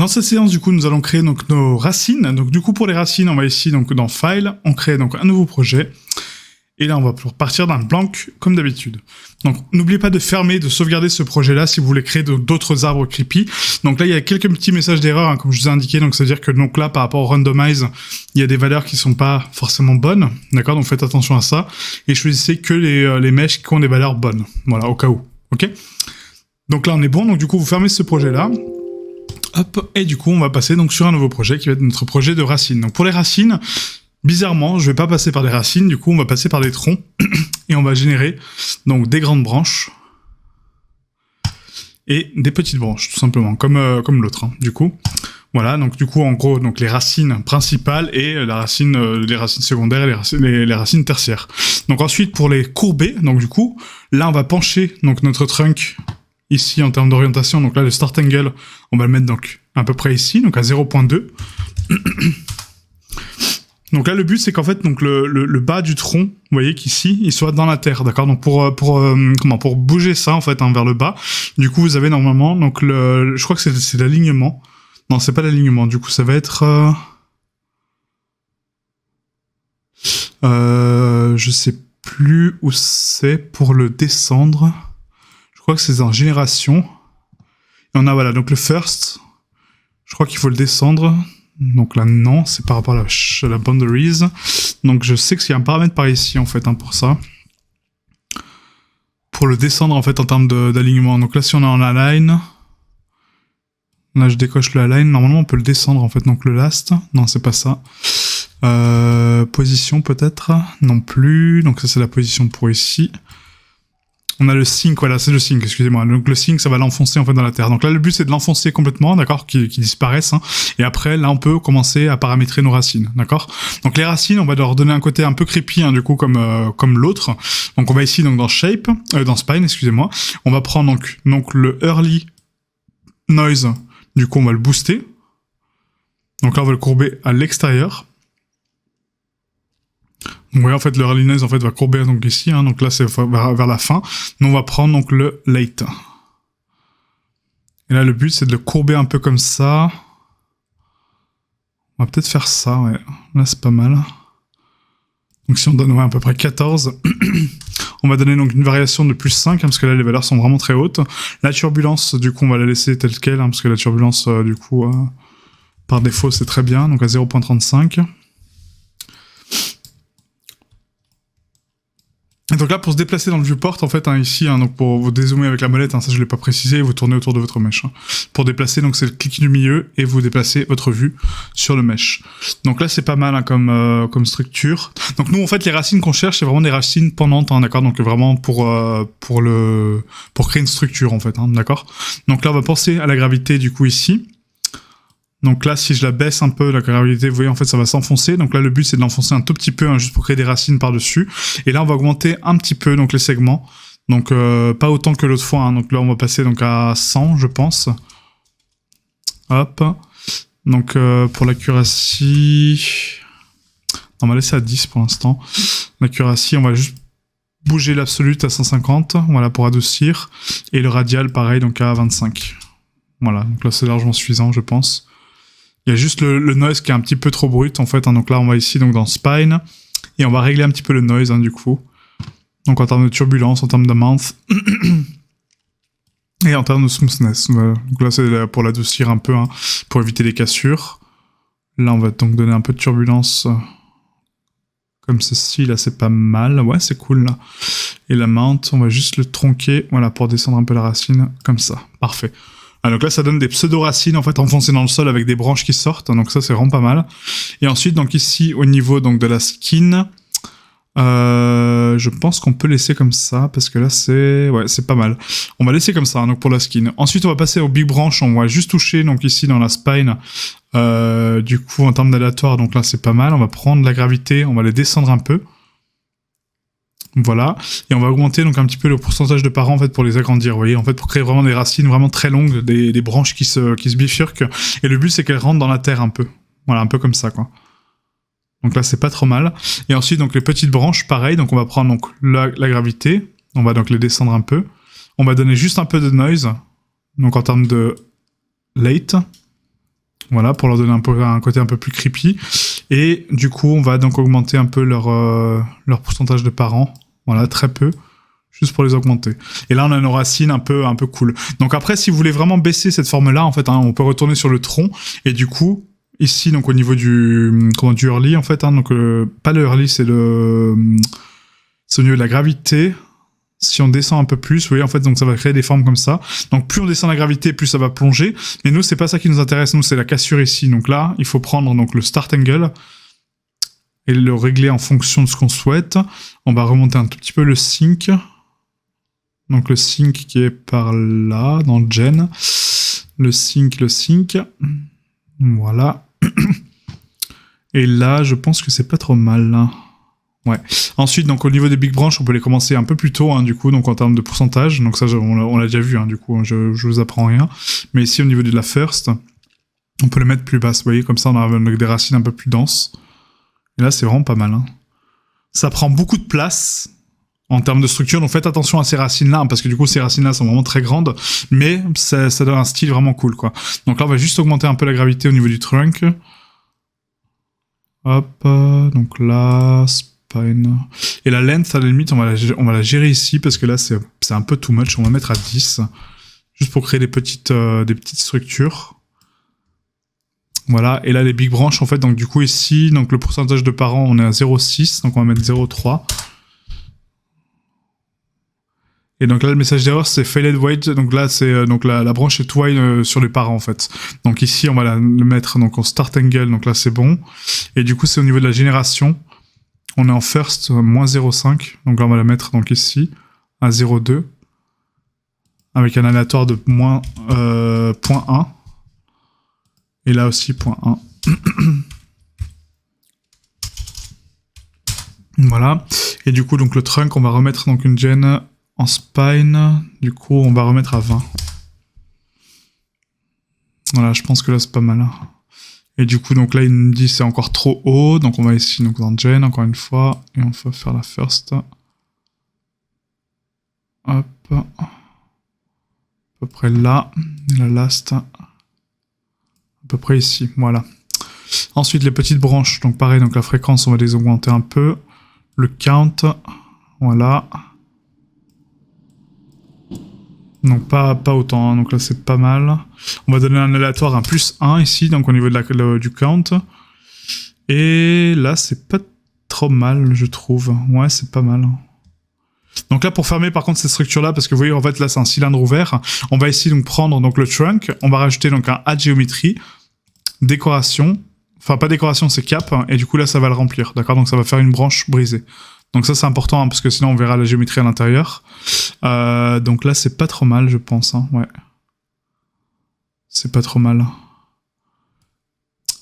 Dans cette séance, du coup, nous allons créer donc nos racines. Donc, du coup, pour les racines, on va ici donc dans File, on crée donc un nouveau projet. Et là, on va partir d'un blanc comme d'habitude. Donc, n'oubliez pas de fermer, de sauvegarder ce projet-là si vous voulez créer d'autres arbres creepy. Donc là, il y a quelques petits messages d'erreur, hein, comme je vous ai indiqué. Donc, c'est-à-dire que donc là, par rapport au randomize, il y a des valeurs qui sont pas forcément bonnes. D'accord? Donc, faites attention à ça. Et choisissez que les mèches qui ont des valeurs bonnes. Voilà, au cas où. OK? Donc là, on est bon. Donc, du coup, vous fermez ce projet-là. Hop. Et du coup, on va passer donc sur un nouveau projet qui va être notre projet de racines. Donc, pour les racines, bizarrement, je vais pas passer par des racines, du coup, on va passer par des troncs et on va générer donc des grandes branches et des petites branches, tout simplement, comme l'autre, hein, du coup. Voilà, donc du coup, en gros, donc les racines principales et les racines secondaires et les racines tertiaires. Donc ensuite, pour les courbés, donc du coup, là, on va pencher donc notre trunk ici en termes d'orientation. Donc là, le start angle, on va le mettre donc à peu près ici, donc à 0.2. Donc là, le but, c'est qu'en fait, donc le bas du tronc, vous voyez qu'ici, il soit dans la terre, d'accord? Donc pour bouger ça, en fait, hein, vers le bas, du coup, vous avez normalement, donc je crois que c'est l'alignement. Non, c'est pas l'alignement, du coup, ça va être, je sais plus où c'est pour le descendre. Je crois que c'est en génération. Et on a, voilà, donc le first, je crois qu'il faut le descendre. Donc là, non, c'est par rapport à la boundaries. Donc je sais qu'il y a un paramètre par ici, en fait, hein, pour ça. Pour le descendre, en fait, en termes d'alignement. Donc là, si on est en align, là, je décoche le align. Normalement, on peut le descendre, en fait. Donc le last, non, c'est pas ça. Position, peut-être. Non plus. Donc ça, c'est la position pour ici. On a le sync, voilà, c'est le sync, excusez-moi. Donc le sync, ça va l'enfoncer en fait dans la terre. Donc là, le but, c'est de l'enfoncer complètement, d'accord, qu'il disparaisse. Hein. Et après, là, on peut commencer à paramétrer nos racines, d'accord. Donc les racines, on va leur donner un côté un peu creepy, hein, du coup, comme l'autre. Donc on va ici donc dans shape, dans spine, excusez-moi. On va prendre donc le early noise. Du coup, on va le booster. Donc là, on va le courber à l'extérieur. Donc, vous voyez, en fait, le early noise, en fait, va courber, donc, ici, hein, donc là, c'est vers la fin. Nous, on va prendre, donc, le late. Et là, le but, c'est de le courber un peu comme ça. On va peut-être faire ça, ouais. Là, c'est pas mal. Donc, si on donne, ouais, à peu près 14, on va donner, donc, une variation de plus 5, hein, parce que là, les valeurs sont vraiment très hautes. La turbulence, du coup, on va la laisser telle quelle, hein, parce que la turbulence, du coup, par défaut, c'est très bien, donc à 0.35. Et donc là, pour se déplacer dans le viewport, en fait, hein, ici, hein, donc pour vous dézoomer avec la molette, hein, ça je l'ai pas précisé, vous tournez autour de votre mesh. Hein. Pour déplacer, donc c'est le clic du milieu et vous déplacez votre vue sur le mesh. Donc là, c'est pas mal hein, comme structure. Donc nous, en fait, les racines qu'on cherche, c'est vraiment des racines pendantes, hein, d'accord. Donc vraiment pour créer une structure, en fait, hein, d'accord. Donc là, on va penser à la gravité du coup ici. Donc là, si je la baisse un peu, la gravité, vous voyez, en fait, ça va s'enfoncer. Donc là, le but, c'est de l'enfoncer un tout petit peu, hein, juste pour créer des racines par-dessus. Et là, on va augmenter un petit peu, donc, les segments. Donc, pas autant que l'autre fois, hein. Donc là, on va passer, donc, à 100, je pense. Hop. Donc, pour l'accuracy, on va laisser à 10 pour l'instant. L'accuracy, on va juste bouger l'absolute à 150, voilà, pour adoucir. Et le radial, pareil, donc, à 25. Voilà. Donc là, c'est largement suffisant, je pense. Il y a juste le noise qui est un petit peu trop brut, en fait. Hein. Donc là, on va ici donc dans Spine. Et on va régler un petit peu le noise, hein, du coup. Donc en termes de turbulence, en termes d'amount. Et en termes de smoothness. Voilà. Donc là, c'est pour l'adoucir un peu, hein, pour éviter les cassures. Là, on va donc donner un peu de turbulence. Comme ceci, là, c'est pas mal. Ouais, c'est cool, là. Et l'amount, on va juste le tronquer. Voilà, pour descendre un peu la racine. Comme ça. Parfait. Ah, donc là, ça donne des pseudo-racines, en fait, enfoncées dans le sol avec des branches qui sortent. Donc ça, c'est vraiment pas mal. Et ensuite, donc ici, au niveau donc de la skin, je pense qu'on peut laisser comme ça, parce que là, c'est pas mal. On va laisser comme ça, hein, donc pour la skin. Ensuite, on va passer aux big branches. On va juste toucher, donc ici, dans la spine. Du coup, en termes d'aléatoire, donc là, c'est pas mal. On va prendre la gravité, on va les descendre un peu. Voilà, et on va augmenter donc un petit peu le pourcentage de parents en fait pour les agrandir, vous voyez, en fait pour créer vraiment des racines vraiment très longues, des branches qui se bifurquent, et le but c'est qu'elles rentrent dans la terre un peu, voilà, un peu comme ça quoi. Donc là c'est pas trop mal, et ensuite donc les petites branches, pareil, donc on va prendre donc la gravité, on va donc les descendre un peu, on va donner juste un peu de noise, donc en termes de late, Voilà, pour leur donner un côté un peu plus creepy. Et du coup, on va donc augmenter un peu leur pourcentage de parents. Voilà, très peu. Juste pour les augmenter. Et là, on a nos racines un peu cool. Donc après, si vous voulez vraiment baisser cette forme-là, en fait, hein, on peut retourner sur le tronc. Et du coup, ici, donc au niveau du early, en fait, hein, donc pas le early, c'est au niveau de la gravité. Si on descend un peu plus, vous voyez, en fait, donc ça va créer des formes comme ça. Donc plus on descend la gravité, plus ça va plonger. Mais nous, c'est pas ça qui nous intéresse. Nous, c'est la cassure ici. Donc là, il faut prendre donc le start angle et le régler en fonction de ce qu'on souhaite. On va remonter un tout petit peu le sync. Donc le sync qui est par là, dans le gen. Le sync. Voilà. Et là, je pense que c'est pas trop mal, hein. Ouais. Ensuite, donc au niveau des big branches, on peut les commencer un peu plus tôt, hein, du coup, donc en termes de pourcentage. Donc ça, on l'a déjà vu, hein, du coup, je vous apprends rien. Mais ici, au niveau de la first, on peut le mettre plus basse. Vous voyez, comme ça, on a des racines un peu plus denses. Et là, c'est vraiment pas mal, hein. Ça prend beaucoup de place en termes de structure, donc faites attention à ces racines-là, hein, parce que du coup, ces racines-là sont vraiment très grandes, mais ça donne un style vraiment cool, quoi. Donc là, on va juste augmenter un peu la gravité au niveau du trunk. Hop, donc là... Et la length, à la limite, on va la gérer ici, parce que là, c'est un peu too much. On va mettre à 10, juste pour créer des petites structures. Voilà, et là, les big branches, en fait, donc du coup, ici, donc le pourcentage de parents, on est à 0,6, donc on va mettre 0,3. Et donc là, le message d'erreur, c'est failed weight, donc là, c'est donc la branche est wide sur les parents, en fait. Donc ici, on va le mettre donc en start angle, donc là, c'est bon. Et du coup, c'est au niveau de la génération. On est en first, moins 0,5. Donc là, on va la mettre donc ici, à 0,2. Avec un aléatoire de moins 0,1. Et là aussi, 0,1. Voilà. Et du coup, donc le trunk, on va remettre donc une gen en spine. Du coup, on va remettre à 20. Voilà, je pense que là, c'est pas mal. Et du coup, donc là, il me dit c'est encore trop haut. Donc on va ici, donc dans Gen, encore une fois. Et on va faire la first. Hop. À peu près là. Et la last. À peu près ici. Voilà. Ensuite, les petites branches. Donc pareil, donc la fréquence, on va les augmenter un peu. Le count. Voilà. Donc pas autant, hein. Donc là c'est pas mal. On va donner un aléatoire, un plus 1 ici, donc au niveau de du count. Et là c'est pas trop mal, je trouve. Ouais, c'est pas mal. Donc là pour fermer par contre cette structure là, parce que vous voyez en fait là c'est un cylindre ouvert, on va ici donc prendre donc le trunk, on va rajouter donc un add géométrie, décoration, enfin pas décoration c'est cap, et du coup là ça va le remplir, d'accord, donc ça va faire une branche brisée. Donc ça c'est important, hein, parce que sinon on verra la géométrie à l'intérieur. Donc là c'est pas trop mal je pense, hein, ouais. C'est pas trop mal.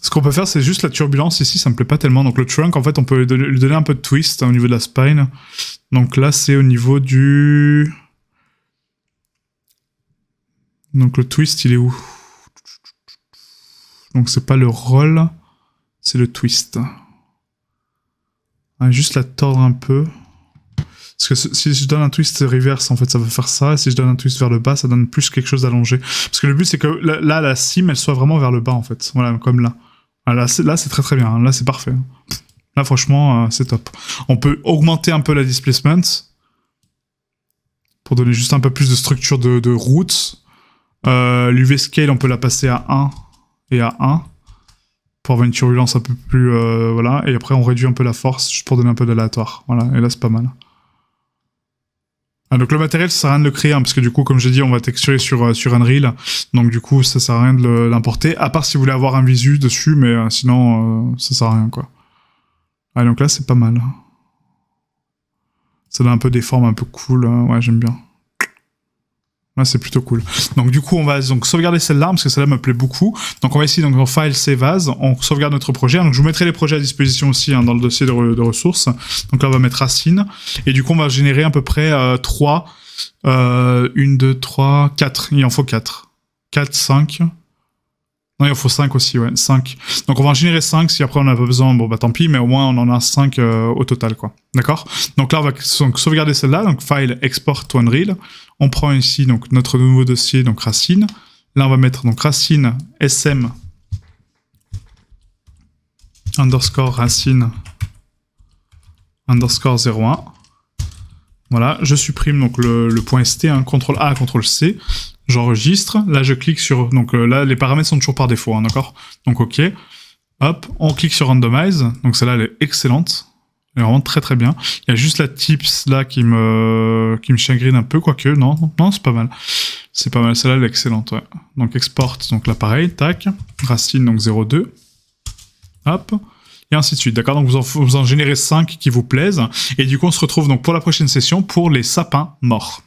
Ce qu'on peut faire c'est juste la turbulence ici, ça me plaît pas tellement. Donc le trunk en fait on peut lui donner un peu de twist, hein, au niveau de la spine. Donc là c'est au niveau du... Donc le twist il est où? Donc c'est pas le roll, c'est le twist. Ah, juste la tordre un peu. Parce que si je donne un twist reverse, en fait, ça va faire ça. Et si je donne un twist vers le bas, ça donne plus quelque chose d'allongé. Parce que le but, c'est que là, la cime, elle soit vraiment vers le bas, en fait. Voilà, comme là. Là, c'est très très bien. Là, c'est parfait. Là, franchement, c'est top. On peut augmenter un peu la displacement. Pour donner juste un peu plus de structure de route. L'UV scale, on peut la passer à 1 et à 1. Pour avoir une turbulence un peu plus... voilà. Et après, on réduit un peu la force, juste pour donner un peu d'aléatoire. Voilà, et là, c'est pas mal. Ah, donc le matériel, ça sert à rien de le créer, hein, parce que du coup, comme j'ai dit, on va texturer sur Unreal. Donc du coup, ça sert à rien de l'importer. À part si vous voulez avoir un visu dessus, mais sinon, ça sert à rien, quoi. Ah, donc là, c'est pas mal. Ça donne un peu des formes un peu cool. Ouais, j'aime bien. Là, c'est plutôt cool. Donc du coup, on va donc sauvegarder celle-là, parce que celle-là me plaît beaucoup. Donc on va ici, donc en File, Save As, on sauvegarde notre projet. Donc je vous mettrai les projets à disposition aussi, hein, dans le dossier de ressources. Donc là, on va mettre racine. Et du coup, on va générer à peu près 3, 1, 2, 3, 4. Il en faut 4. 4, 5... Non, il en faut 5 aussi, ouais, 5. Donc on va en générer 5, si après on n'a pas besoin, bon bah tant pis, mais au moins on en a 5 au total, quoi. D'accord? Donc là, on va donc sauvegarder celle-là, donc File, Export to Unreal. On prend ici donc notre nouveau dossier, donc Racine. Là, on va mettre donc Racine SM underscore racine underscore 01. Voilà, je supprime donc le point ST, hein, CTRL A, CTRL C. J'enregistre. Là, je clique sur... Donc là, les paramètres sont toujours par défaut, hein, d'accord? Donc OK. Hop, on clique sur Randomize. Donc celle-là, elle est excellente. Elle est vraiment très très bien. Il y a juste la tips là qui me chagrine un peu, quoique. Non, c'est pas mal. C'est pas mal, celle-là, elle est excellente, ouais. Donc export, donc là pareil, tac. Racine, donc 0,2. Hop. Et ainsi de suite, d'accord? Donc vous en générez 5 qui vous plaisent. Et du coup, on se retrouve donc pour la prochaine session pour les sapins morts.